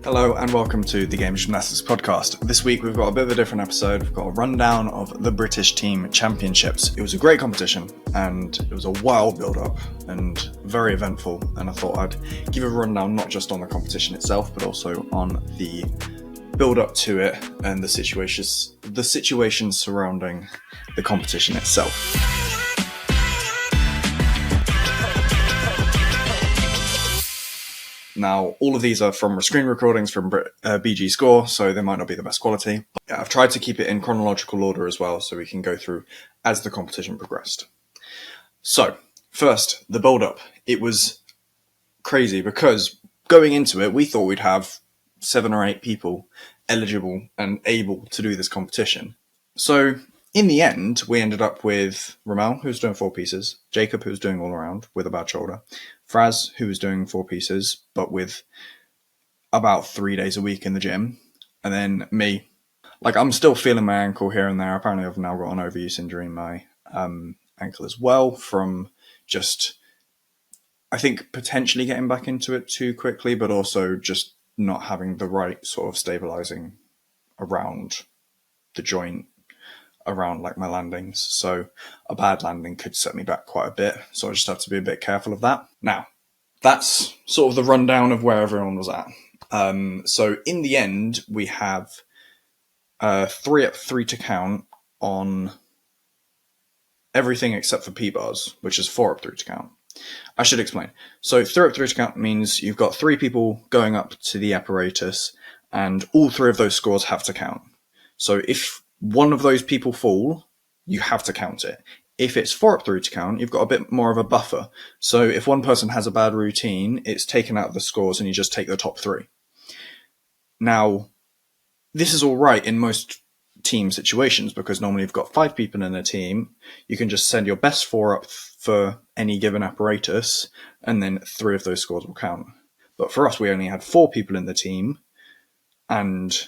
Hello and welcome to the Games Gymnastics Podcast. This week we've got a bit of a different episode. We've got a rundown of the British Team Championships. It was a great competition and it was a wild build-up and very eventful, and I thought I'd give a rundown not just on the competition itself but also on the build-up to it and the situations surrounding the competition itself. Now, all of these are from screen recordings from BG Score, so they might not be the best quality. But I've tried to keep it in chronological order as well, so we can go through as the competition progressed. So, first, the build-up. It was crazy because going into it, we thought we'd have 7 or 8 people eligible and able to do this competition. So, in the end, we ended up with Romel, who was doing 4 pieces, Jacob, who was doing all around with a bad shoulder, Fraz, who was doing 4 pieces, but with about 3 days a week in the gym, and then me. I'm still feeling my ankle here and there. Apparently I've now got an overuse injury in my ankle as well from just, I think, potentially getting back into it too quickly, but also just not having the right sort of stabilizing around the joint, around my landings. So a bad landing could set me back quite a bit. So I just have to be a bit careful of that. Now, that's sort of the rundown of where everyone was at. So in the end, we have 3 up 3 to count on everything except for P-bars, which is 4 up 3 to count. I should explain. So 3 up 3 to count means you've got 3 people going up to the apparatus and all 3 of those scores have to count. So if one of those people fall, you have to count it. If it's 4 up 3 to count, you've got a bit more of a buffer. So if one person has a bad routine, it's taken out of the scores and you just take the top 3. Now, this is all right in most team situations because normally you've got 5 people in a team. You can just send your best 4 up for any given apparatus and then 3 of those scores will count. But for us, we only had 4 people in the team, and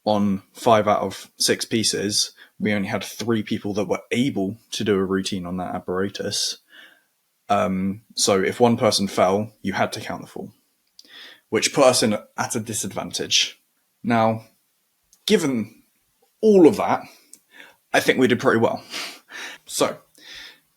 on 5 out of 6 pieces, we only had 3 people that were able to do a routine on that apparatus. So if one person fell, you had to count the fall, which put us at a disadvantage. Now, given all of that, I think we did pretty well. So,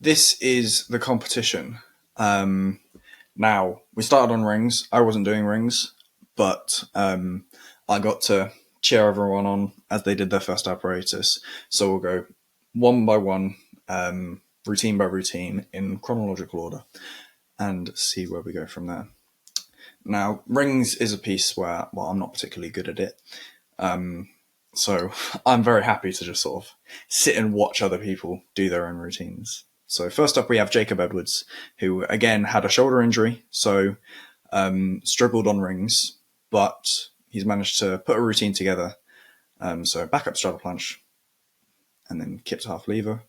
this is the competition. Now, we started on rings. I wasn't doing rings, but I got to cheer everyone on as they did their first apparatus. So we'll go one by one, routine by routine in chronological order and see where we go from there. Now, rings is a piece where, I'm not particularly good at it. So I'm very happy to just sort of sit and watch other people do their own routines. So first up we have Jacob Edwards, who again had a shoulder injury, so struggled on rings, but he's managed to put a routine together. So back up straddle planche, and then kipped half lever.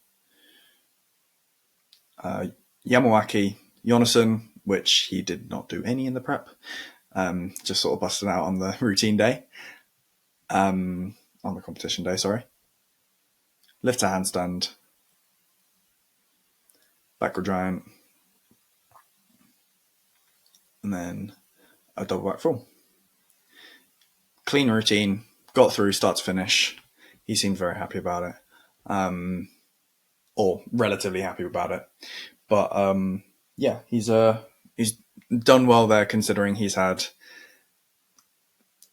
Yamawaki Jonasson, which he did not do any in the prep, just sort of busted out on the routine day, on the competition day, sorry. Lift to handstand, backward giant, and then a double back full. Clean routine, got through start to finish. He seemed very happy about it, or relatively happy about it. But yeah, he's done well there considering he's had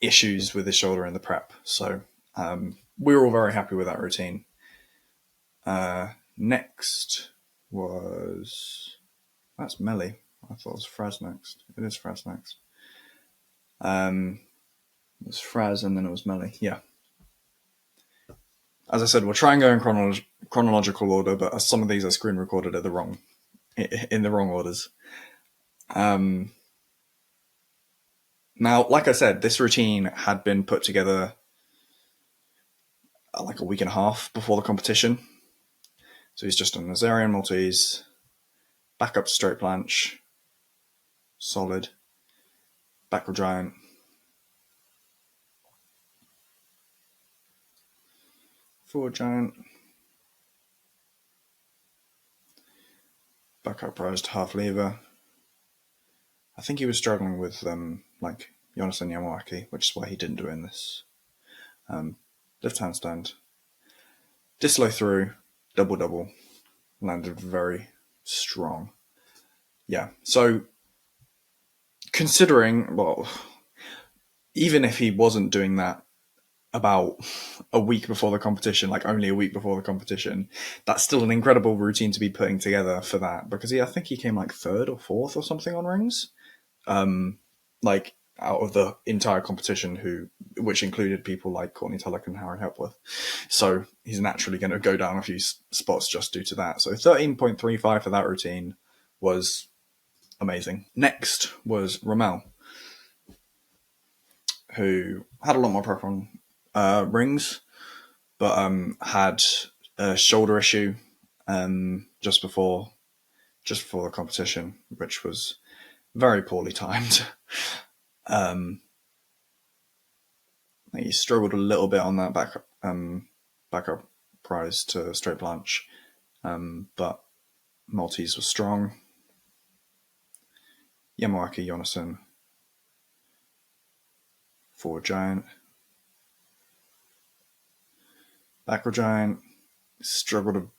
issues with his shoulder in the prep. So we were all very happy with that routine. Next that's Melly. I thought it was Fraz next. It is Fraz next. It was Fraz and then it was Melly. Yeah. As I said, we'll try and go in chronological order, but some of these are screen recorded in the wrong orders. Now, like I said, this routine had been put together a week and a half before the competition. So he's just done Nazarian Maltese, back up to straight planche, solid, backward giant, forward giant, back upraised half lever. I think he was struggling with Jonathan Yamawaki, which is why he didn't do it in this. Lift handstand, dislow through, double, landed very strong. Yeah, so considering, well, even if he wasn't doing that about a week before the competition, like only a week before the competition, that's still an incredible routine to be putting together for that, because I think he came like 3rd or 4th or something on rings, like out of the entire competition, which included people like Courtney Tulloch and Harry Hepworth. So he's naturally going to go down a few spots just due to that. So 13.35 for that routine was amazing. Next was Romel, who had a lot more prep on rings, but had a shoulder issue just before the competition, which was very poorly timed. He struggled a little bit on that backup prize to straight planche, but Maltese was strong. Yamawaki Jonasson, forward giant. Backward giant, struggled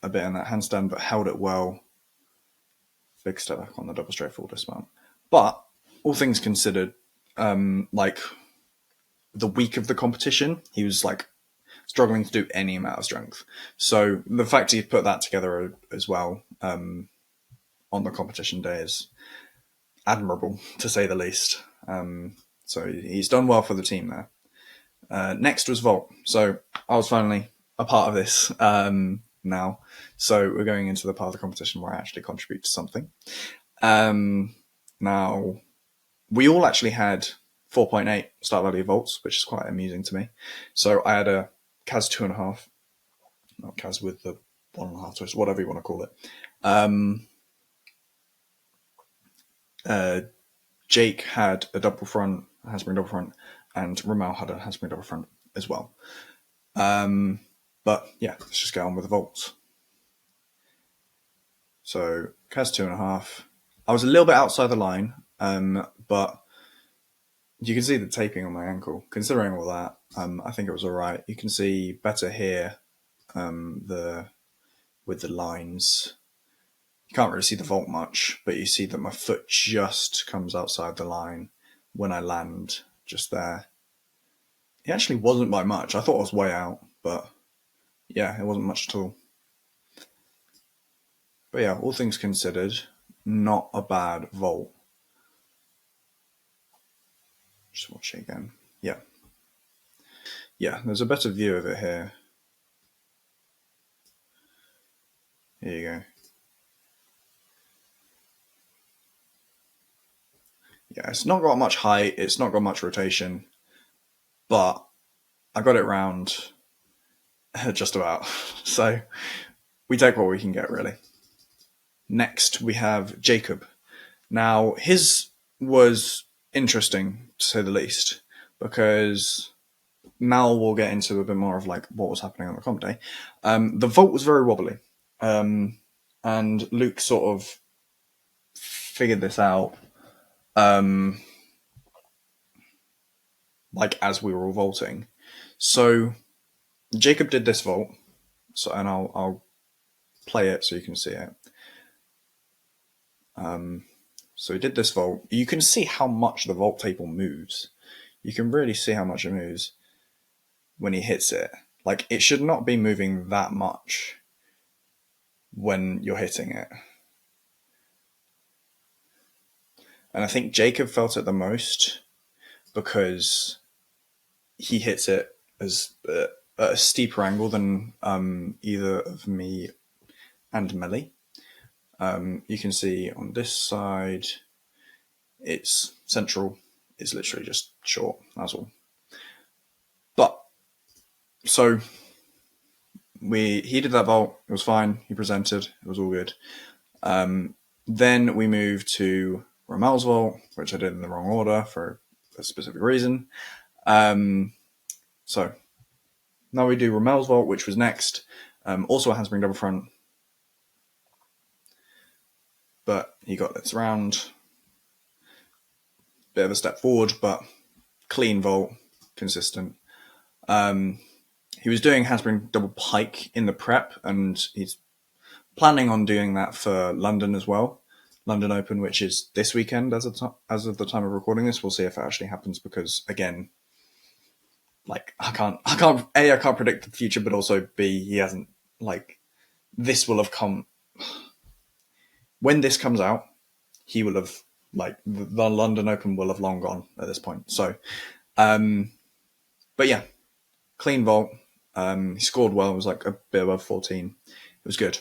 a bit in that handstand, but held it well. Big step back on the double straight full dismount. But all things considered, like the week of the competition, he was like struggling to do any amount of strength. So the fact he put that together as well on the competition day is admirable, to say the least. So he's done well for the team there. Next was vault. So I was finally a part of this now. So we're going into the part of the competition where I actually contribute to something. Now, we all actually had 4.8 start value vaults, which is quite amusing to me. So I had a CAS 2.5, not CAS with the 1.5 twist, whatever you want to call it. Jake had a double front, a handspring double front, and Romel had a handspring double front as well. But yeah, let's just get on with the vaults. So CAS 2.5. I was a little bit outside the line, but you can see the taping on my ankle. Considering all that, I think it was all right. You can see better here with the lines. You can't really see the vault much, but you see that my foot just comes outside the line when I land just there. It actually wasn't by much. I thought I was way out, but yeah, it wasn't much at all. But yeah, all things considered, not a bad vault. Just watch it again. Yeah. Yeah, there's a better view of it here. Here you go. Yeah, it's not got much height, it's not got much rotation, but I got it round just about. So we take what we can get, really. Next, we have Jacob. Now, his was interesting, to say the least, because now we'll get into a bit more of like what was happening on the comp day. The vault was very wobbly, and Luke sort of figured this out like as we were all vaulting. So Jacob did this vault, and I'll play it so you can see it. So he did this vault. You can see how much the vault table moves. You can really see how much it moves when he hits it. Like, it should not be moving that much when you're hitting it. And I think Jacob felt it the most because he hits it as at a steeper angle than either of me and Melly. You can see on this side, it's central. It's literally just short, that's all. But, so, he did that vault. It was fine. He presented. It was all good. Then we moved to Romel's vault, which I did in the wrong order for a specific reason. So now we do Romel's vault, which was next. Also a handspring double front. But he got this round. bit of a step forward, but clean vault, consistent. He was doing handspring double pike in the prep, and he's planning on doing that for London as well. London Open, which is this weekend as of the time of recording this. We'll see if it actually happens, because again, like I can't predict the future, but also B, he hasn't, like, this will have come when this comes out, he will have, like, the London Open will have long gone at this point. So, but yeah, clean vault. He scored well. It was like a bit above 14. It was good.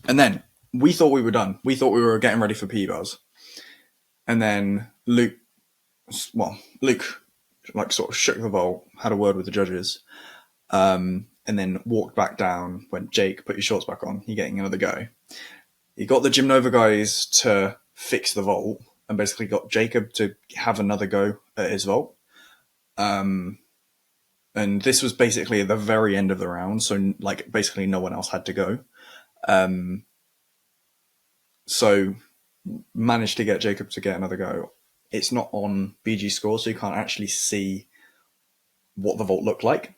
And then we thought we were done. We thought we were getting ready for P-bars. And then Luke, like, sort of shook the vault, had a word with the judges, and then walked back down, went, Jake, put your shorts back on. You're getting another go. He got the Gymnova guys to fix the vault and basically got Jacob to have another go at his vault. And this was basically at the very end of the round. So, like, basically no one else had to go. So managed to get Jacob to get another go. It's not on BG score, so you can't actually see what the vault looked like.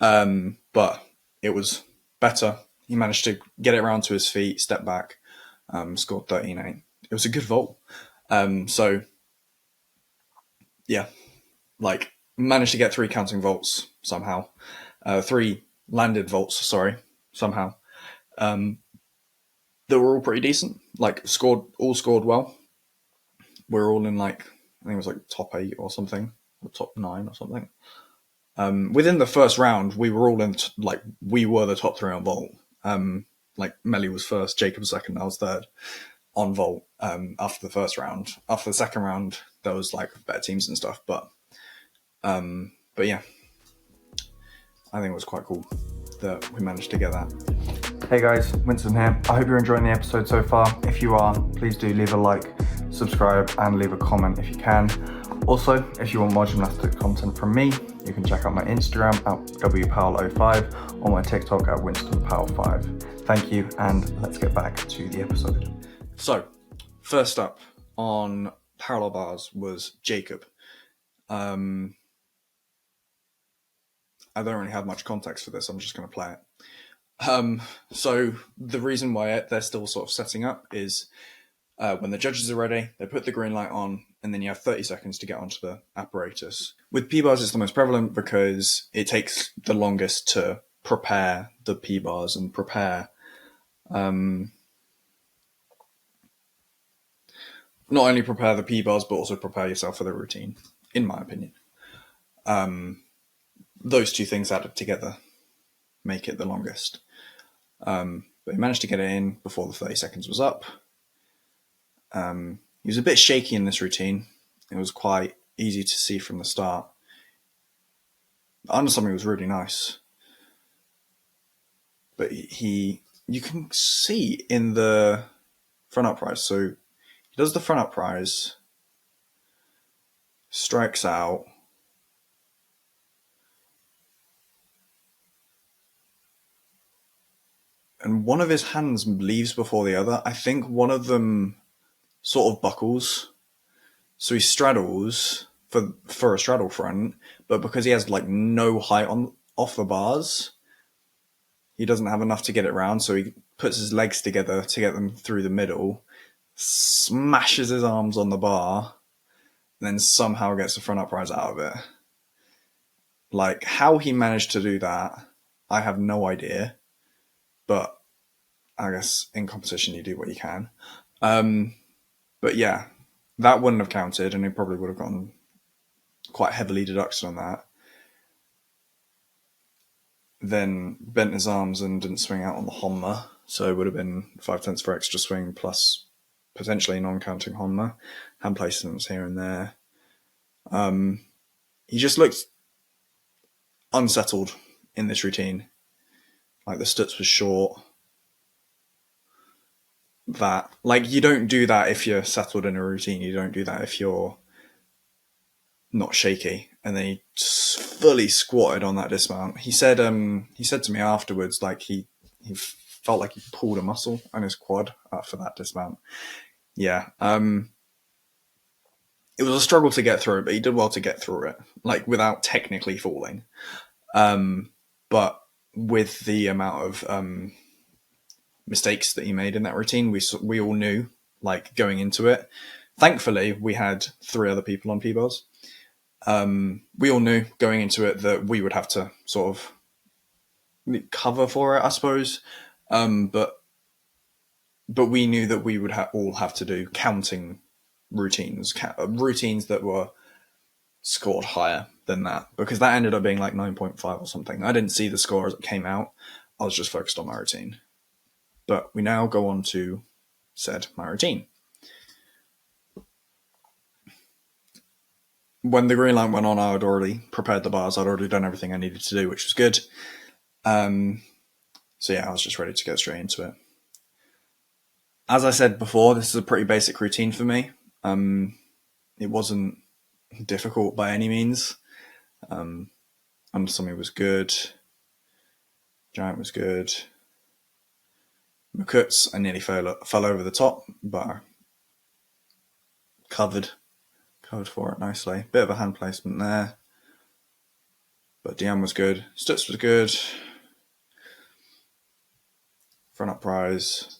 But it was better. He managed to get it around to his feet, step back, scored 13.8. It was a good vault. So, yeah, like, managed to get 3 counting vaults somehow. 3 landed vaults, somehow. They were all pretty decent. Like, scored well. We're all in, like, I think it was like top 8 or something, or top 9 or something. Within the first round, we were all in, we were the top 3 on vault. Like, Melly was first, Jacob was second, I was third on vault after the first round. After the second round, there was, like, better teams and stuff. But yeah, I think it was quite cool that we managed to get that. Hey guys, Winston here. I hope you're enjoying the episode so far. If you are, please do leave a like, subscribe, and leave a comment if you can. Also, if you want more gymnastics content from me, you can check out my Instagram at wpowell05 or my TikTok at winstonpowell5. Thank you, and let's get back to the episode. So, first up on parallel bars was Jacob. I don't really have much context for this. I'm just going to play it. So the reason why they're still sort of setting up is when the judges are ready, they put the green light on, and then you have 30 seconds to get onto the apparatus. With P-bars, it's the most prevalent because it takes the longest to prepare the P-bars and prepare not only prepare the P-bars, but also prepare yourself for the routine, in my opinion. Those two things added together make it the longest. But he managed to get it in before the 30 seconds was up. He was a bit shaky in this routine. It was quite easy to see from the start. The understomach was really nice. But you can see in the front uprise. So he does the front uprise, strikes out, and one of his hands leaves before the other. I think one of them sort of buckles. So he straddles for a straddle front, but because he has, like, no height off the bars, he doesn't have enough to get it round. So he puts his legs together to get them through the middle, smashes his arms on the bar, and then somehow gets the front uprise out of it. Like, how he managed to do that, I have no idea. But I guess in competition you do what you can. But yeah, that wouldn't have counted, and he probably would have gotten quite heavily deducted on that. Then bent his arms and didn't swing out on the Honma, so it would have been 5/10 for extra swing plus potentially non-counting Honma. Hand placements here and there. He just looked unsettled in this routine. Like, the stutz was short. That, like, you don't do that if you're settled in a routine. You don't do that if you're not shaky. And then he fully squatted on that dismount. He said to me afterwards, like, he felt like he pulled a muscle on his quad for that dismount. Yeah. it was a struggle to get through, but he did well to get through it, like without technically falling. But with the amount of mistakes that he made in that routine, we all knew, like going into it. Thankfully, we had 3 other people on P-bars. We all knew going into it that we would have to sort of cover for it, I suppose. But we knew that we would all have to do counting routines that were scored higher than that, because that ended up being like 9.5 or something. I didn't see the score as it came out. I was just focused on my routine. But we now go on to my routine. When the green light went on, I had already prepared the bars. I'd already done everything I needed to do, which was good. So yeah, I was just ready to get straight into it. As I said before, this is a pretty basic routine for me. It wasn't difficult by any means. Undersummy was good. Giant was good. McCuts, I nearly fell over the top, but I covered for it nicely. Bit of a hand placement there. But DM was good. Stutz was good. Front uprise.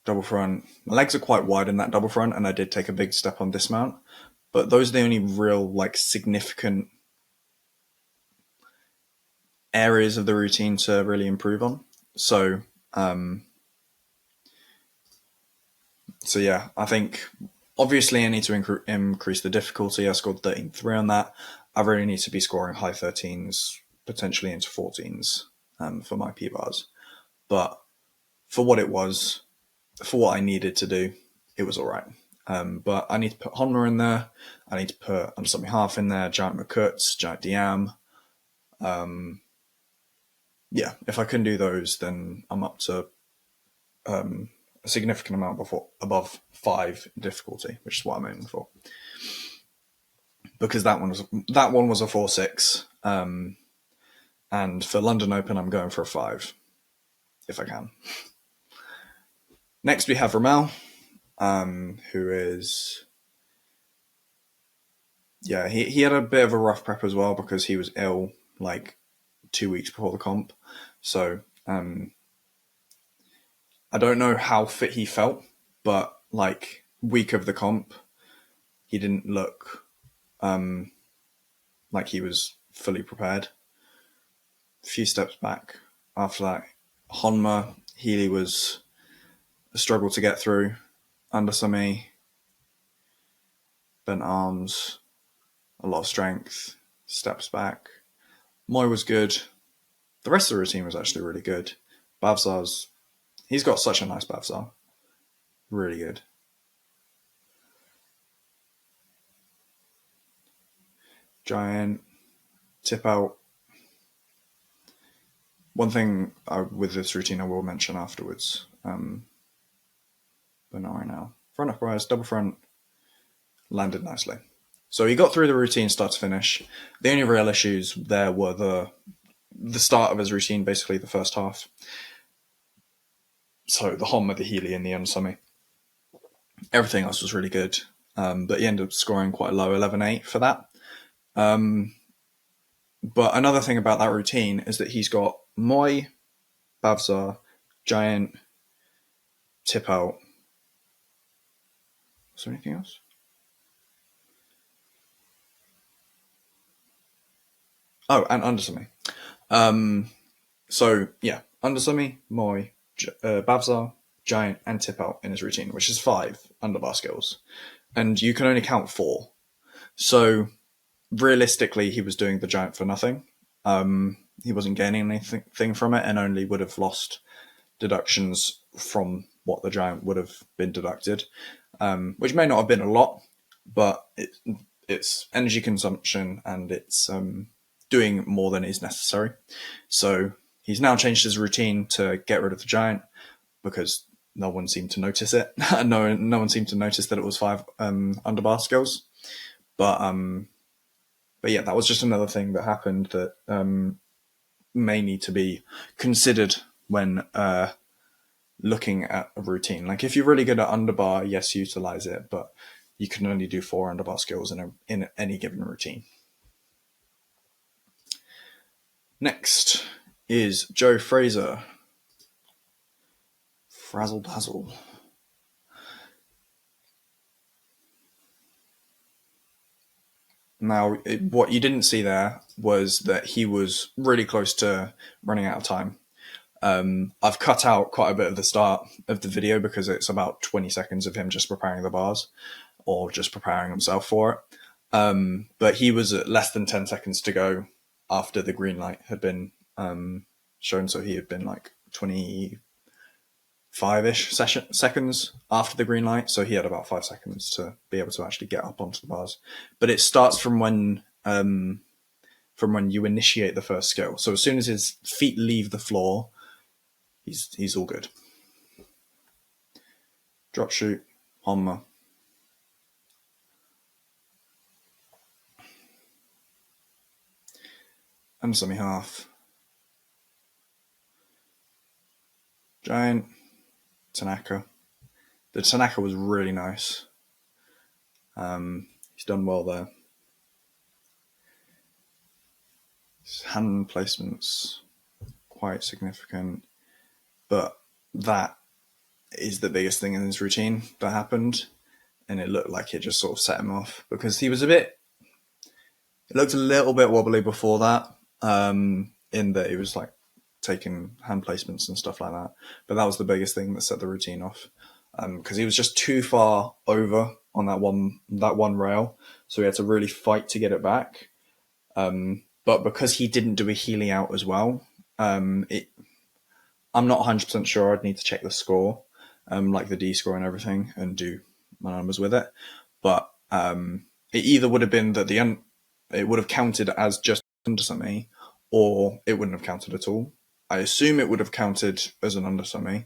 Double front. My legs are quite wide in that double front, and I did take a big step on dismount. But those are the only real, like, significant areas of the routine to really improve on. So yeah, I think obviously I need to increase the difficulty. I scored 13.3 on that. I really need to be scoring high 13s, potentially into 14s for my P-bars. But for what it was, for what I needed to do, it was all right. But I need to put Honma in there. I need to put Undersummy half in there, Giant McCuts, Giant Diam. Yeah, if I can do those, then I'm up to a significant amount above 5 in difficulty, which is what I'm aiming for. Because that one was a 4.6, and for London Open, I'm going for a 5, if I can. Next, we have Romel, who is, yeah, he had a bit of a rough prep as well because he was ill like 2 weeks before the comp. So I don't know how fit he felt, but like week of the comp, he didn't look like he was fully prepared. A few steps back after that, Honma, Healy was a struggle to get through. Undersummy, bent arms, a lot of strength, steps back. Moy was good. The rest of the routine was actually really good. Bavzar's, he's got such a nice Bavzar. Really good. Giant, tip out. One thing with this routine I will mention afterwards, but not right now. Front uprise, double front, landed nicely. So he got through the routine start to finish. The only real issues there were the start of his routine, basically the first half. So the Honma, the Healy, and the Undersummy. Everything else was really good, but he ended up scoring quite low, 11.8 for that. But another thing about that routine is that he's got Moy, Bavzar, Giant, tip out. Is there anything else? Oh, and Undersummy. So yeah, Undersummy, Moy, Bavzar, Giant, and tip out in his routine, which is 5 underbar skills. And you can only count 4. So realistically, he was doing the Giant for nothing. He wasn't gaining anything from it and only would have lost deductions from what the Giant would have been deducted, which may not have been a lot, but it's energy consumption and it's doing more than is necessary. So he's now changed his routine to get rid of the Giant because no one seemed to notice it. no one seemed to notice that it was 5 underbar skills. But yeah, that was just another thing that happened that may need to be considered when looking at a routine. Like if you're really good at underbar, yes, utilize it. But you can only do 4 underbar skills in any given routine. Next is Joe Fraser. Frazzle dazzle. Now, what you didn't see there was that he was really close to running out of time. I've cut out quite a bit of the start of the video because it's about 20 seconds of him just preparing the bars or just preparing himself for it. But he was at less than 10 seconds to go after the green light had been shown. So he had been like 25-ish seconds after the green light. So he had about 5 seconds to be able to actually get up onto the bars. But it starts from when you initiate the first skill. So as soon as his feet leave the floor, he's all good. Drop shoot, pommel. And semi-half. Giant. Tanaka. The Tanaka was really nice. He's done well there. His hand placements quite significant, but that is the biggest thing in his routine that happened, and it looked like it just sort of set him off because he was it looked a little bit wobbly before that, in that he was like taking hand placements and stuff like that, but that was the biggest thing that set the routine off, because he was just too far over on that one rail, so he had to really fight to get it back. But because he didn't do a Healy out as well, I'm not 100% sure. I'd need to check the score, like the D score and everything, and do my numbers with it. But it either would have been that it would have counted as just under semi, or it wouldn't have counted at all. I assume it would have counted as an under semi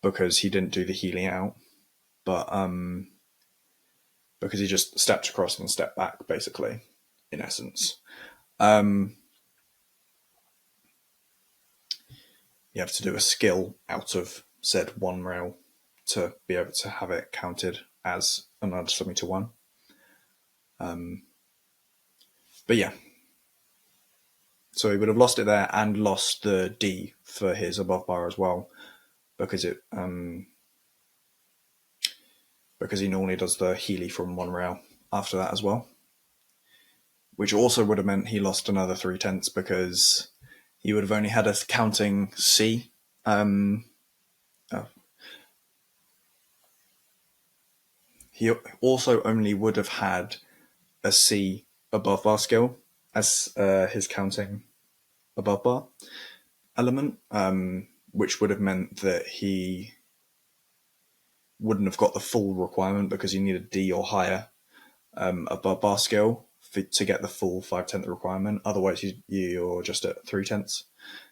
because he didn't do the Healy out, but because he just stepped across and stepped back, basically, in essence. You have to do a skill out of said one rail to be able to have it counted as an under semi to 1. But yeah, so he would have lost it there and lost the D for his above bar as well, because he normally does the Healy from one rail after that as well, which also would have meant he lost another 3/10 because he would have only had a counting C. He also only would have had a C above bar skill as his counting above bar element, which would have meant that he wouldn't have got the full requirement because he needed D or higher above bar skill to get the full 5/10 requirement. Otherwise, you're just at 3/10.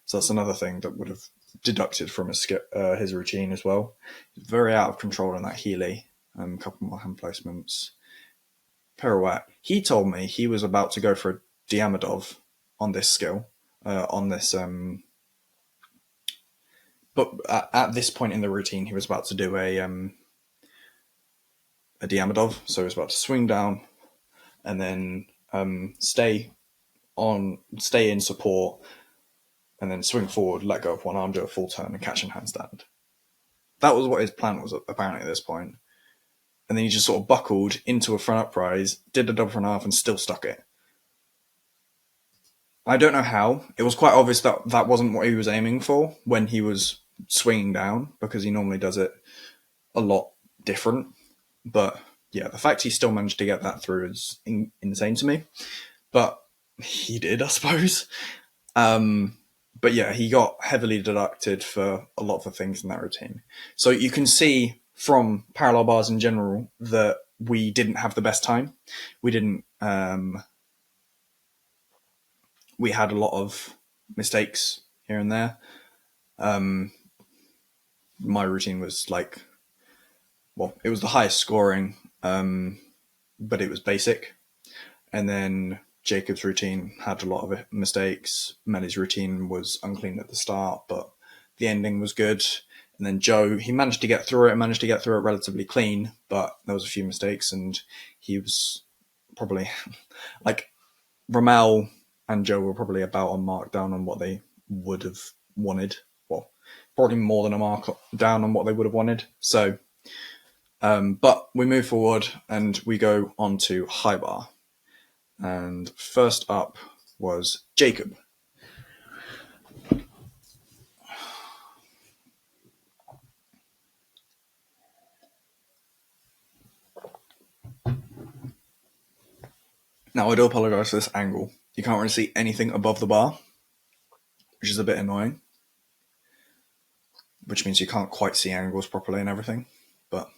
So that's another thing that would have deducted from his routine as well. Very out of control in that Healy. A couple more hand placements. Pirouette. He told me he was about to go for a Diamondov on this skill, but at this point in the routine, he was about to do a Diamondov. So he was about to swing down and then stay in support, and then swing forward, let go of one arm, do a full turn, and catch in handstand. That was what his plan was apparently at this point. And then he just sort of buckled into a front uprise, did a double front half, and still stuck it. I don't know how. It was quite obvious that that wasn't what he was aiming for when he was swinging down, because he normally does it a lot different. But yeah, the fact he still managed to get that through is insane to me. But he did, I suppose. But yeah, he got heavily deducted for a lot of the things in that routine. So you can see from parallel bars in general that we didn't have the best time. We didn't. We had a lot of mistakes here and there. My routine was it was the highest scoring, but it was basic. And then Jacob's routine had a lot of mistakes. Melly's routine was unclean at the start, but the ending was good. And then Joe, he managed to get through it relatively clean, but there was a few mistakes, and he was probably like Romel and Joe were probably about a mark down on what they would have wanted. Well, probably more than a mark down on what they would have wanted. So, but we move forward and we go on to high bar. And first up was Jacob. Now, I do apologise for this angle. You can't really see anything above the bar, which is a bit annoying, which means you can't quite see angles properly and everything, but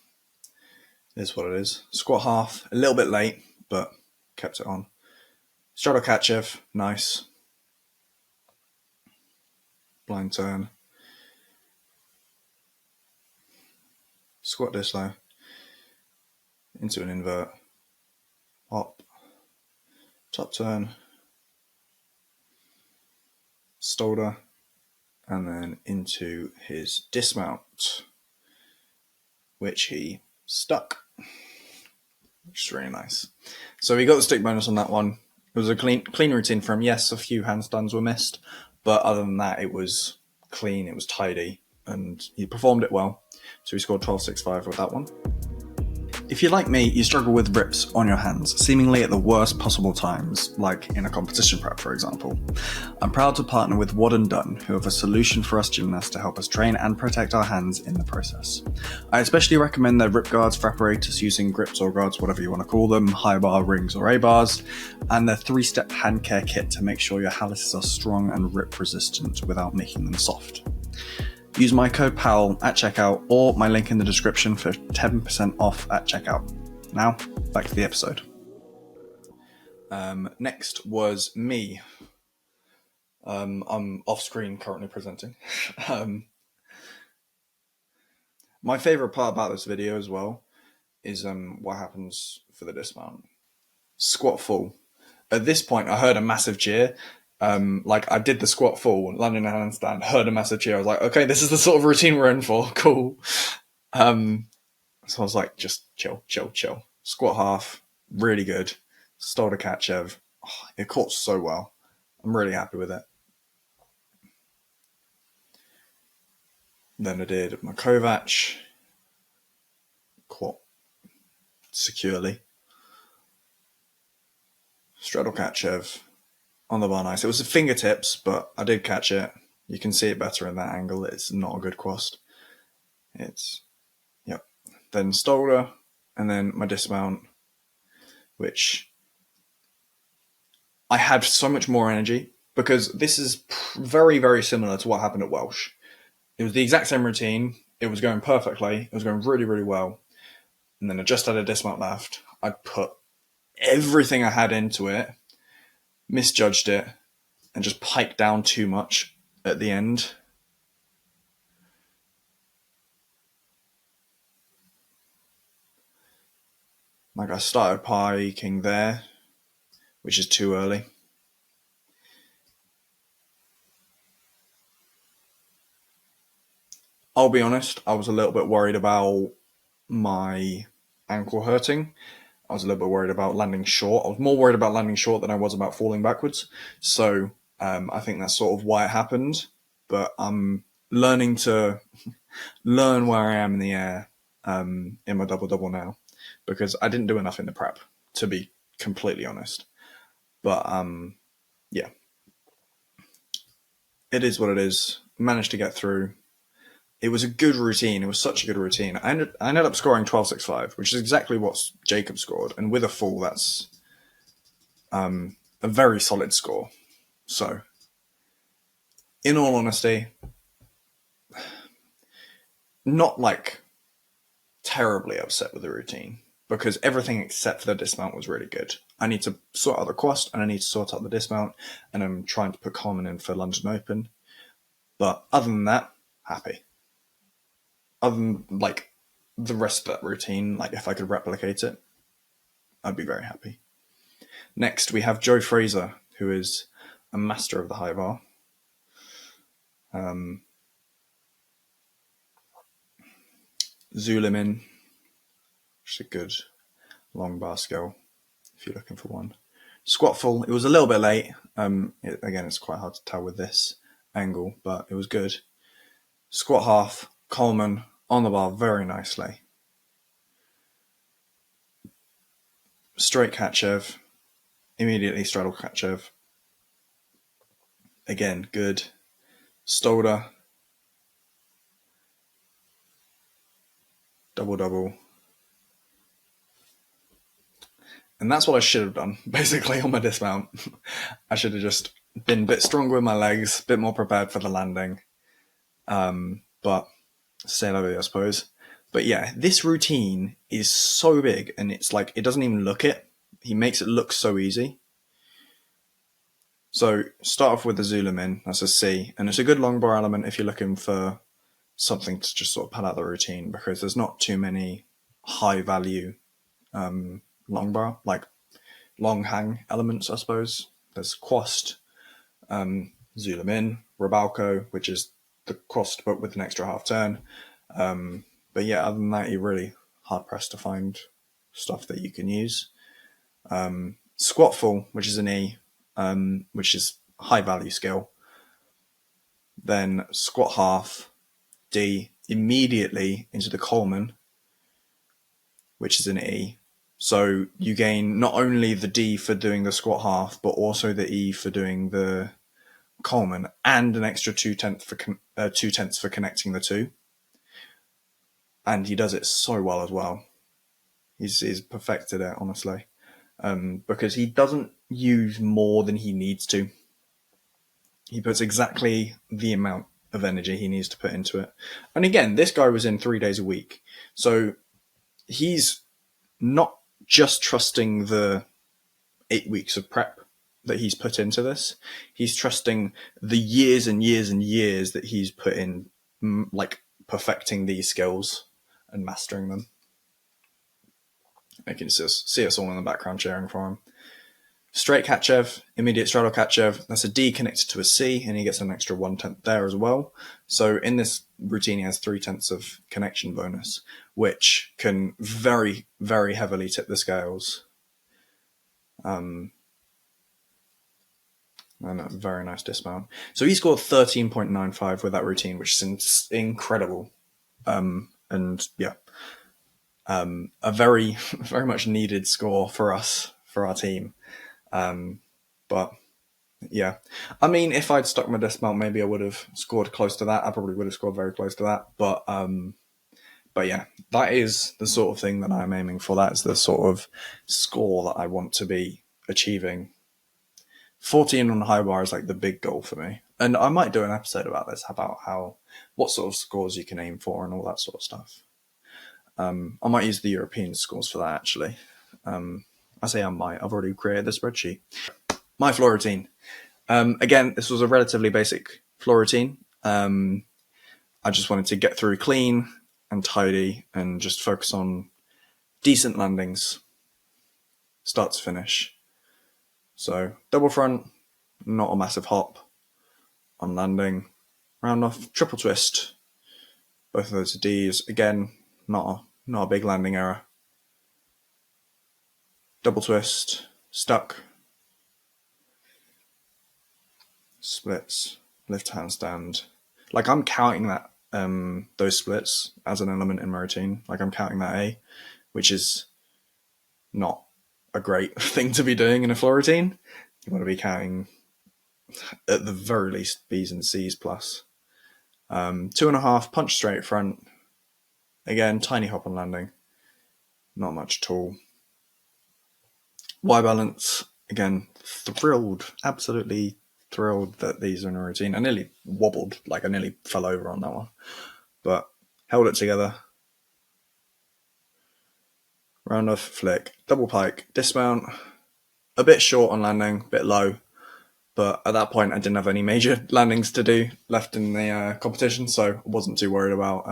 it is what it is. Squat half, a little bit late, but kept it on. Straddle Kachev, nice. Blind turn. Squat dislow. Into an invert. Hop. Top turn. Stolder. And then into his dismount, which he stuck, which is really nice. So he got the stick bonus on that one. It was a clean routine for him. Yes, a few handstands were missed, but other than that, it was clean, it was tidy, and he performed it well. So he scored 12.65 with that one. If you're like me, you struggle with rips on your hands, seemingly at the worst possible times, like in a competition prep, for example. I'm proud to partner with Wad & Dunn, who have a solution for us gymnasts to help us train and protect our hands in the process. I especially recommend their rip guards for apparatus using grips or guards, whatever you want to call them, high bar, rings or A-bars, and their 3-step hand care kit to make sure your halluses are strong and rip resistant without making them soft. Use my code POWEL at checkout or my link in the description for 10% off at checkout. Now, back to the episode. Next was me. I'm off screen currently presenting. My favourite part about this video as well is what happens for the dismount. Squat full. At this point, I heard a massive cheer. I did the squat full, landing in a handstand, heard a massive cheer. I was like, okay, this is the sort of routine we're in for. Cool. So I was like, just chill. Squat half, really good. Stolder Kachev. Oh, it caught so well. I'm really happy with it. Then I did my Kovac. Caught securely. Straddle Kachev. On the bar, nice. It was the fingertips, but I did catch it. You can see it better in that angle. It's not a good quast. Yep. Then Stolder, and then my dismount, which I had so much more energy because this is very, very similar to what happened at Welsh. It was the exact same routine. It was going perfectly. It was going really, really well. And then I just had a dismount left. I put everything I had into it, misjudged it, and just piked down too much at the end. Like I started piking there, which is too early. I'll be honest, I was a little bit worried about my ankle hurting. I was a little bit worried about landing short. I was more worried about landing short than I was about falling backwards. So I think that's sort of why it happened. But I'm learning to learn where I am in the air in my double-double now, because I didn't do enough in the prep, to be completely honest. But yeah, it is what it is. Managed to get through. It was a good routine. It was such a good routine. I ended up scoring 12.65, which is exactly what Jacob scored. And with a full, that's a very solid score. So, in all honesty, not like terribly upset with the routine, because everything except for the dismount was really good. I need to sort out the quast and I need to sort out the dismount, and I'm trying to put Coleman in for London Open. But other than that, happy. Other than like the rest of that routine, like if I could replicate it, I'd be very happy. Next, we have Joe Fraser, who is a master of the high bar. Zulimin, which is a good long bar skill if you're looking for one. Squat full, it was a little bit late. Again, it's quite hard to tell with this angle, but it was good. Squat half, Coleman on the bar very nicely. Straight Kachev, immediately straddle Kachev. Again, good. Stolder, double. And that's what I should have done, basically, on my dismount. I should have just been a bit stronger with my legs, a bit more prepared for the landing. But c'est la vie, I suppose. But yeah, this routine is so big, and it's like, it doesn't even look it. He makes it look so easy. So start off with the Zulimin, that's a C, and it's a good long bar element if you're looking for something to just sort of pad out the routine, because there's not too many high value long bar, like long hang elements, I suppose. There's Quast, Zulimin, Rabalco, which is the Quast but with an extra half turn. But yeah, other than that, you're really hard pressed to find stuff that you can use. Squat full, which is an E, which is high value skill. Then squat half, D, immediately into the Coleman, which is an E. So you gain not only the D for doing the squat half, but also the E for doing the Coleman, and an extra 2/10 for connecting the two. And he does it so well as well. He's perfected it, honestly, because he doesn't use more than he needs to. He puts exactly the amount of energy he needs to put into it. And again, this guy was in 3 days a week. So he's not just trusting the 8 weeks of prep that he's put into this. He's trusting the years and years and years that he's put in, like, perfecting these skills and mastering them. I can see us all in the background cheering for him. Straight Kachev, immediate straddle Kachev, that's a D connected to a C, and he gets an extra 1/10 there as well. So in this routine, he has 3/10 of connection bonus, which can very, very heavily tip the scales. And a very nice dismount. So he scored 13.95 with that routine, which is incredible. And yeah, a very, very much needed score for us, for our team. But yeah, I mean, if I'd stuck my dismount, maybe I would have scored close to that. I probably would have scored very close to that. But yeah, that is the sort of thing that I'm aiming for. That's the sort of score that I want to be achieving. 14 on the high bar is like the big goal for me. And I might do an episode about this, about what sort of scores you can aim for and all that sort of stuff. I might use the European scores for that, actually. I say I might. I've already created the spreadsheet. My floor routine. Again, this was a relatively basic floor routine. I just wanted to get through clean and tidy and just focus on decent landings, start to finish. So double front, not a massive hop on landing. Round off, triple twist. Both of those are Ds. Again, not a big landing error. Double twist, stuck. Splits, lift handstand. Like, I'm counting that those splits as an element in my routine. Like, I'm counting that A, which is not a great thing to be doing in a floor routine. You want to be counting at the very least B's and C's plus. 2.5 punch straight front. Again, tiny hop on landing. Not much at all. Y balance. Again, absolutely thrilled that these are in a routine. I nearly wobbled, like I nearly fell over on that one. But held it together. Round off, flick, double pike, dismount. A bit short on landing, a bit low. But at that point, I didn't have any major landings to do left in the competition, so I wasn't too worried about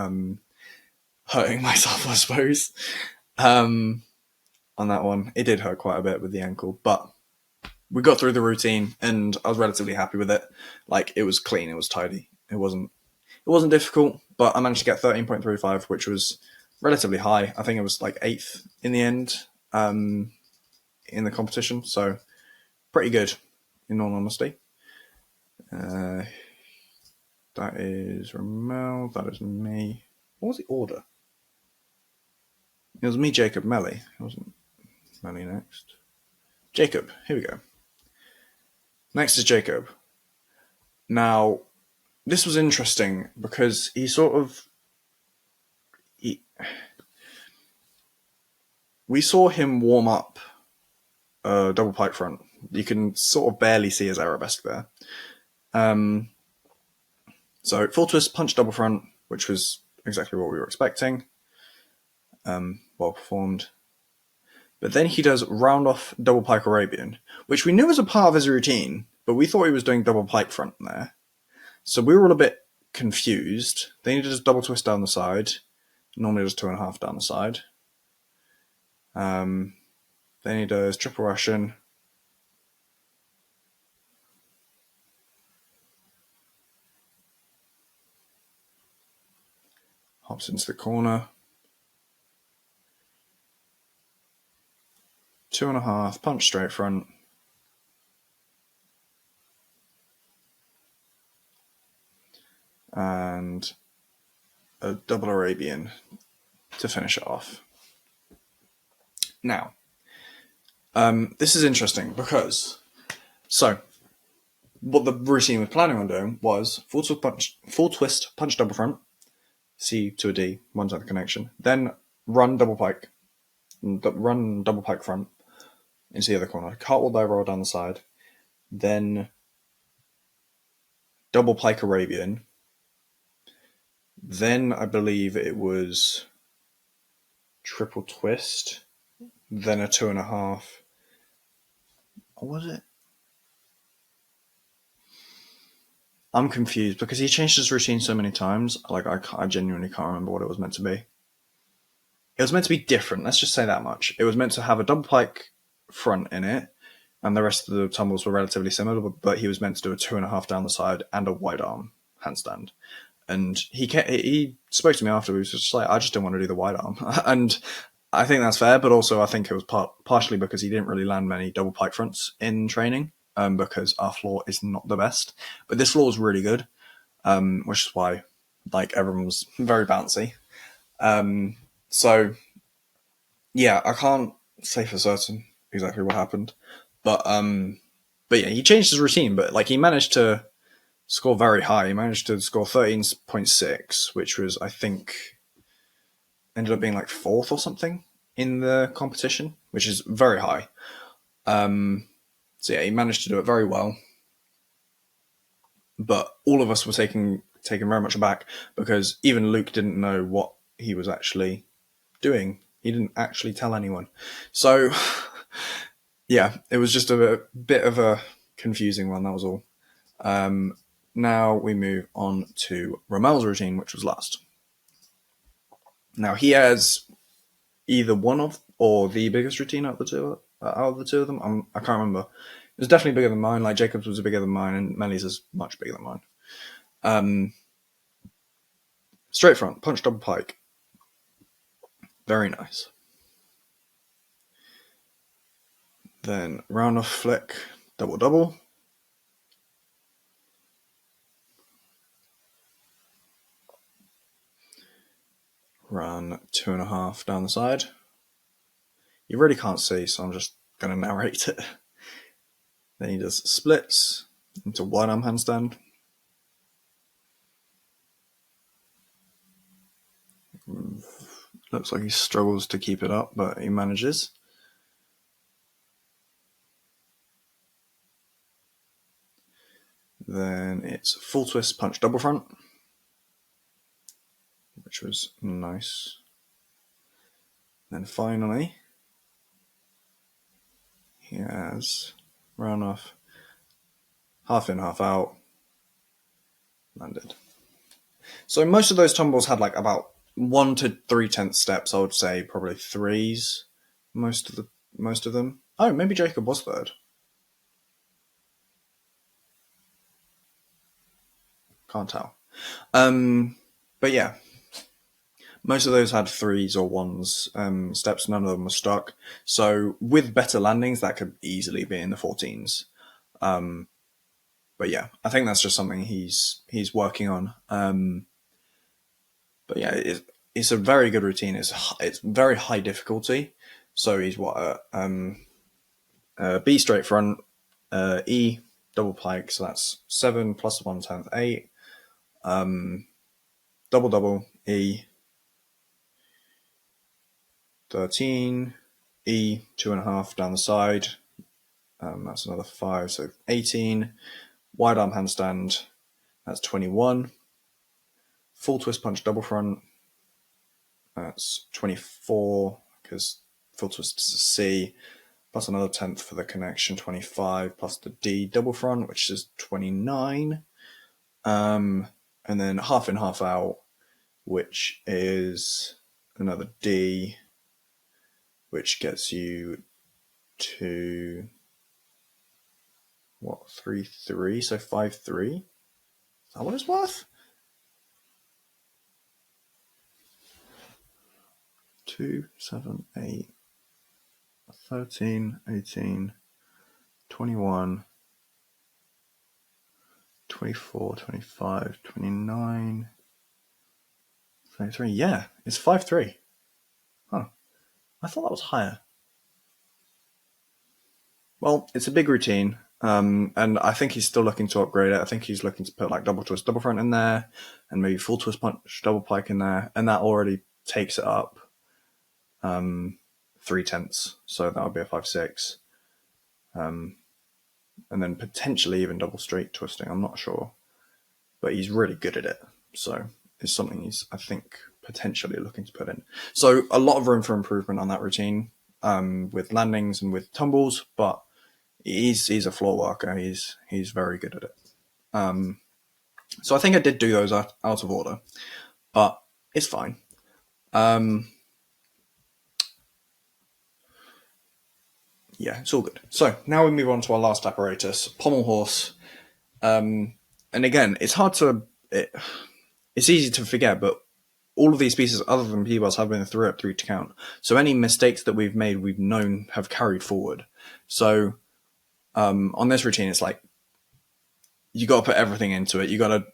hurting myself, I suppose. On that one, it did hurt quite a bit with the ankle, but we got through the routine, and I was relatively happy with it. Like, it was clean, it was tidy. It wasn't difficult, but I managed to get 13.35, which was relatively high. I think it was like 8th in the end in the competition. So pretty good, in all honesty. That is Romel. That is me. What was the order? It was me, Jacob, Melly. It wasn't Melly next. Jacob. Here we go. Next is Jacob. Now, this was interesting because we saw him warm up a double pike front. You can sort of barely see his arabesque there. So full twist, punch double front, which was exactly what we were expecting. Well performed. But then he does round off double pike Arabian, which we knew was a part of his routine, but we thought he was doing double pike front there. So we were all a bit confused. Then he does double twist down the side. Normally does 2.5 down the side. Then he does triple Russian. Hops into the corner. 2.5, punch straight front. And a double Arabian to finish it off. Now, this is interesting because, so, what the routine was planning on doing was full twist, punch double front, C to a D, one side connection, then run double pike front into the other corner, cartwheel dive roll down the side, then double pike Arabian, then I believe it was triple twist, then a 2.5. What was it? I'm confused because he changed his routine so many times. Like I genuinely can't remember what it was meant to be. It was meant to be different. Let's just say that much. It was meant to have a double pike front in it, and the rest of the tumbles were relatively similar. But he was meant to do a 2.5 down the side and a wide arm handstand. And he spoke to me after. He was just like, I just didn't want to do the wide arm, and I think that's fair. But also, I think it was partially because he didn't really land many double pike fronts in training. Because our floor is not the best. But this floor is really good, which is why like everyone was very bouncy. So yeah, I can't say for certain exactly what happened, but yeah, he changed his routine. But like he managed to score very high. He managed to score 13.6, which was I think ended up being like 4th or something in the competition, which is very high. So yeah, he managed to do it very well. But all of us were taken very much aback because even Luke didn't know what he was actually doing. He didn't actually tell anyone. So yeah, it was just a bit of a confusing one, that was all. Now we move on to Romel's routine, which was last. Now he has either one of or the biggest routine out of the two of them. I can't remember. It was definitely bigger than mine. Like Jacob's was bigger than mine, and Melly's is much bigger than mine. Straight front, punch double pike. Very nice. Then round off flick, double double. Run 2.5 down the side. You really can't see, so I'm just going to narrate it. Then he does splits into one arm handstand. Looks like he struggles to keep it up, but he manages. Then it's full twist punch double front, which was nice. Then finally, he has round off, half in, half out, landed. So most of those tumbles had like about 1 to 3/10 steps. I would say probably 3s. Most of them. Oh, maybe Jacob was 3rd. Can't tell. But yeah, Most of those had 3s or 1s steps. None of them were stuck. So with better landings, that could easily be in the 14s. But yeah, I think that's just something he's working on. But yeah, it's a very good routine. It's very high difficulty. So he's B straight front, E double pike. So that's 7 plus 1/10, 8. Double E 13, E 2.5 down the side. That's another 5, so 18. Wide arm handstand, that's 21. Full twist punch double front, that's 24, because full twist is a C, plus another 10th for the connection, 25, plus the D double front, which is 29. And then half in, half out, which is another D, which gets you to 3-3, so 5-3. Is that what it's worth? 2, 7, 8, 13, 18, 21, 24, 25, 29, 33. Yeah, it's 5-3. Huh. I thought that was higher. Well, it's a big routine, and I think he's still looking to upgrade it. I think he's looking to put like double twist, double front in there, and maybe full twist punch, double pike in there, and that already takes it up 3/10. So that would be a 5-6. And then potentially even double straight twisting. I'm not sure, but he's really good at it. So it's something he's, I think, potentially looking to put in. So a lot of room for improvement on that routine, with landings and with tumbles, but he's a floor worker. He's very good at it. So I think I did do those out of order, but it's fine. Yeah, it's all good. So now we move on to our last apparatus, pommel horse. And again, it's easy to forget, but all of these pieces, other than P-bars, have been through to count. So any mistakes that we've made, we've known have carried forward. So on this routine, it's like you got to put everything into it. You got to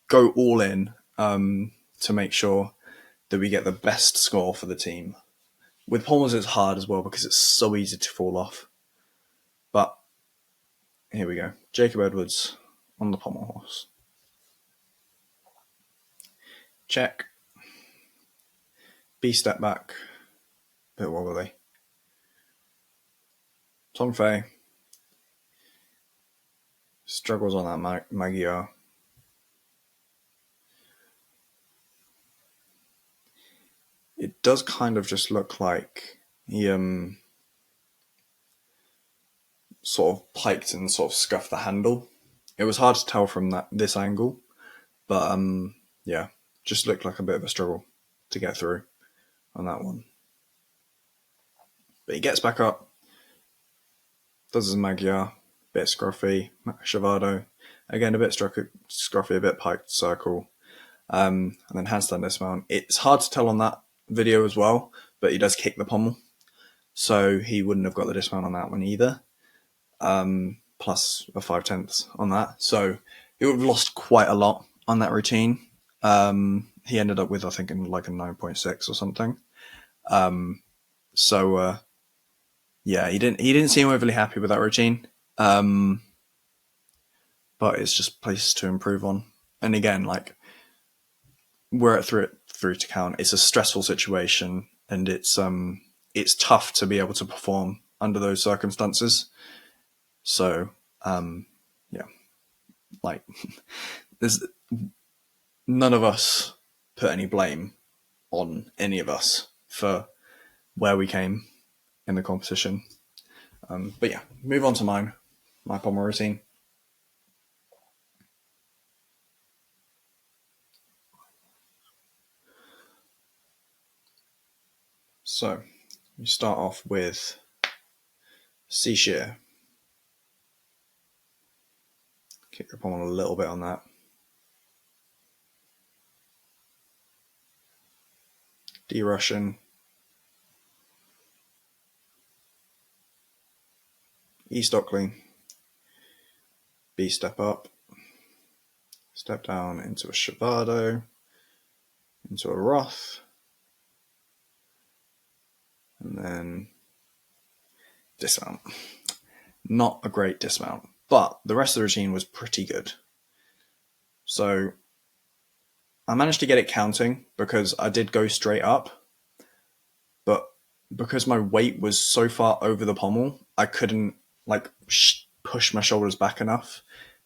go all in to make sure that we get the best score for the team. With pommels, it's hard as well because it's so easy to fall off. But here we go. Jacob Edwards on the pommel horse. Check. B step back. Bit wobbly. Tom Fay struggles on that Magyar. It does kind of just look like he sort of piked and sort of scuffed the handle. It was hard to tell from this angle, but yeah, just looked like a bit of a struggle to get through on that one. But he gets back up, does his Magyar, bit scruffy, Shavado, again a bit scruffy, a bit piked circle, and then handstand dismount. It's hard to tell on that video as well, but he does kick the pommel, so he wouldn't have got the dismount on that one either, plus a 5/10 on that, so he would have lost quite a lot on that routine. He ended up with, I think, like a 9.6 or something. So yeah, he didn't seem overly happy with that routine, but it's just places to improve on. And again, like, we're at through to count. It's a stressful situation, and it's tough to be able to perform under those circumstances. So yeah, like, there's none of us put any blame on any of us for where we came in the competition. But yeah, move on to my pommel routine. So you start off with C shear. Kick your pommel a little bit on that. D Russian, E Stockley, B step up, step down into a Shavado, into a Roth, and then dismount. Not a great dismount, but the rest of the routine was pretty good. So I managed to get it counting because I did go straight up, but because my weight was so far over the pommel, I couldn't push my shoulders back enough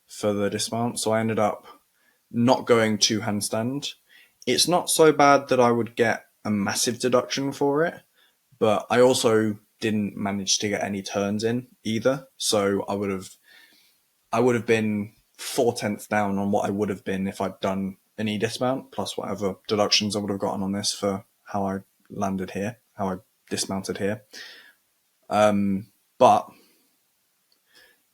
for the dismount. So I ended up not going to handstand. It's not so bad that I would get a massive deduction for it, but I also didn't manage to get any turns in either. So I would have been 4/10 down on what I would have been if I'd done an E dismount plus whatever deductions I would have gotten on this for how I landed here, how I dismounted here. But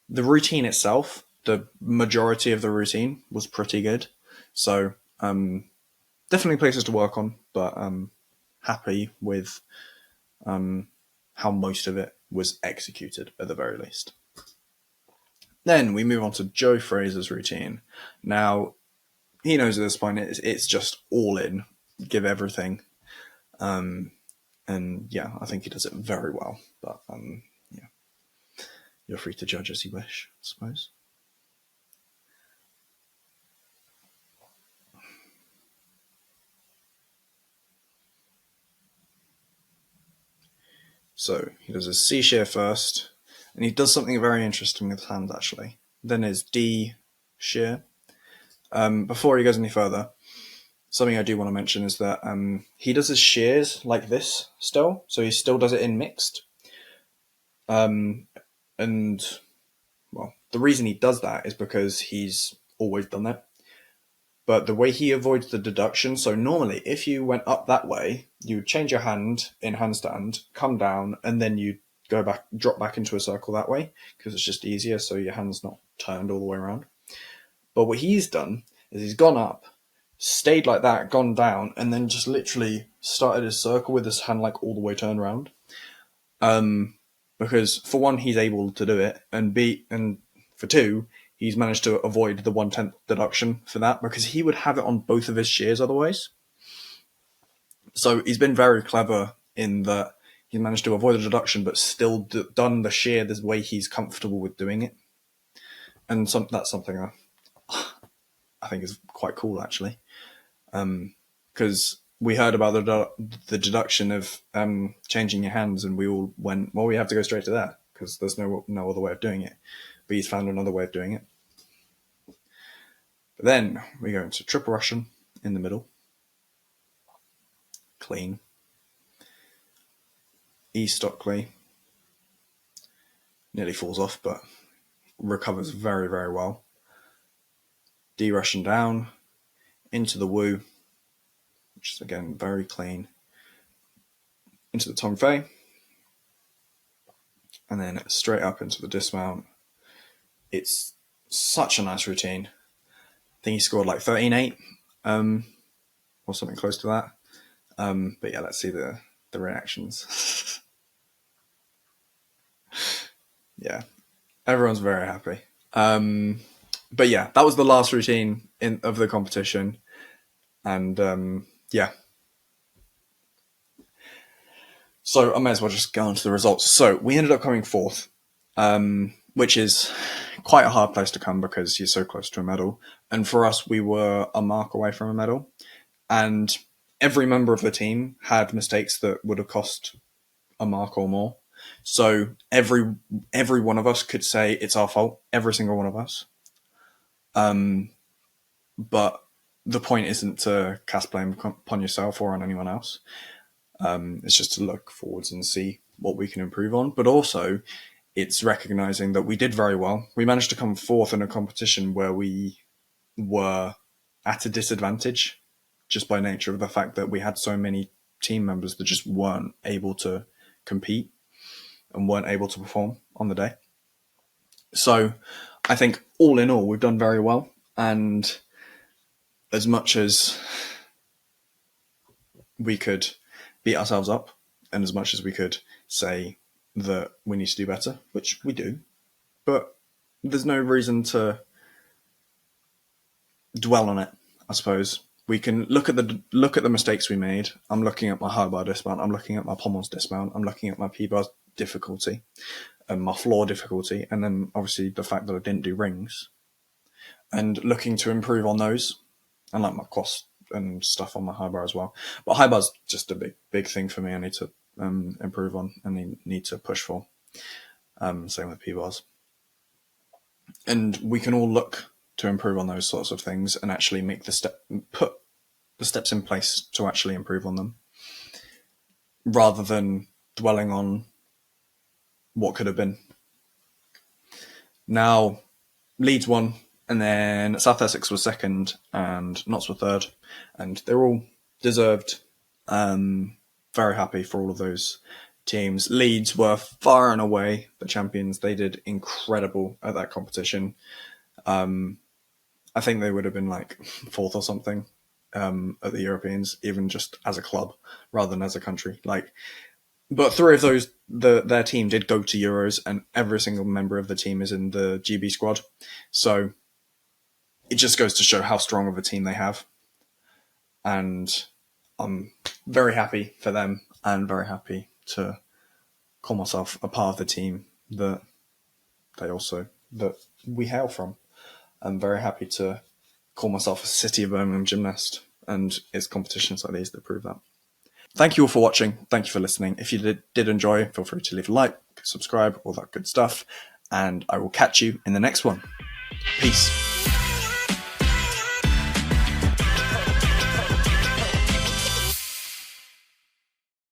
the routine itself, the majority of the routine was pretty good. So definitely places to work on, but happy with how most of it was executed at the very least. Then we move on to Joe Fraser's routine. Now, he knows at this point it's just all in, give everything. And yeah, I think he does it very well. But yeah, you're free to judge as you wish, I suppose. So he does his C shear first, and he does something very interesting with his hands actually. Then his D shear. Before he goes any further, something I do want to mention is that he does his shears like this still, so he still does it in mixed. And well, the reason he does that is because he's always done that. But the way he avoids the deduction, so normally if you went up that way, you would change your hand in handstand, come down, and then you go back, drop back into a circle that way, because it's just easier, so your hand's not turned all the way around. But what he's done is he's gone up, stayed like that, gone down, and then just literally started his circle with his hand like all the way turned around. Because for one, he's able to do it, and for two, he's managed to avoid the 1/10 deduction for that because he would have it on both of his shears otherwise. So he's been very clever in that he managed to avoid the deduction but still done the shear the way he's comfortable with doing it. And that's something I think is quite cool actually. Because we heard about the deduction of changing your hands and we all went, well, we have to go straight to that because there's no other way of doing it. But he's found another way of doing it. But then we go into triple Russian in the middle. Clean. E Stockley. Nearly falls off, but recovers very, very well. D Russian down. Into the Woo, which is again very clean. Into the Tong Fei. And then straight up into the dismount. It's such a nice routine. I think he scored like 13.8 or something close to that. But yeah, let's see the reactions. Yeah, everyone's very happy. But yeah, that was the last routine of the competition. And yeah. So I may as well just go on to the results. So we ended up coming fourth, which is quite a hard place to come because you're so close to a medal. And for us, we were a mark away from a medal. And every member of the team had mistakes that would have cost a mark or more. So every one of us could say it's our fault, every single one of us. But the point isn't to cast blame upon yourself or on anyone else. It's just to look forwards and see what we can improve on. But also, it's recognizing that we did very well. We managed to come fourth in a competition where we were at a disadvantage just by nature of the fact that we had so many team members that just weren't able to compete and weren't able to perform on the day. So I think all in all, we've done very well. And as much as we could beat ourselves up, and as much as we could say that we need to do better, which we do, but there's no reason to dwell on it, I suppose. We can look at the mistakes we made. I'm looking at my high bar dismount. I'm looking at my pommels dismount. I'm looking at my P-bars difficulty and my floor difficulty, and then obviously the fact that I didn't do rings, and looking to improve on those, and like my cross and stuff on my high bar as well. But high bar's just a big thing for me. I need to improve on and need to push for. Same with P-bars. And we can all look to improve on those sorts of things and actually put the steps in place to actually improve on them, rather than dwelling on what could have been. Now, Leeds won, and then South Essex was second, and Notts were third, and they're all deserved. Very happy for all of those teams. Leeds were far and away the champions. They did incredible at that competition. I think they would have been like fourth or something at the Europeans, even just as a club rather than as a country. But three of those, their team did go to Euros, and every single member of the team is in the GB squad. So it just goes to show how strong of a team they have. And I'm very happy for them, and very happy to call myself a part of the team that we hail from. I'm very happy to call myself a City of Birmingham gymnast, and it's competitions like these that prove that. Thank you all for watching. Thank you for listening. If you did enjoy, feel free to leave a like, subscribe, all that good stuff, and I will catch you in the next one. Peace.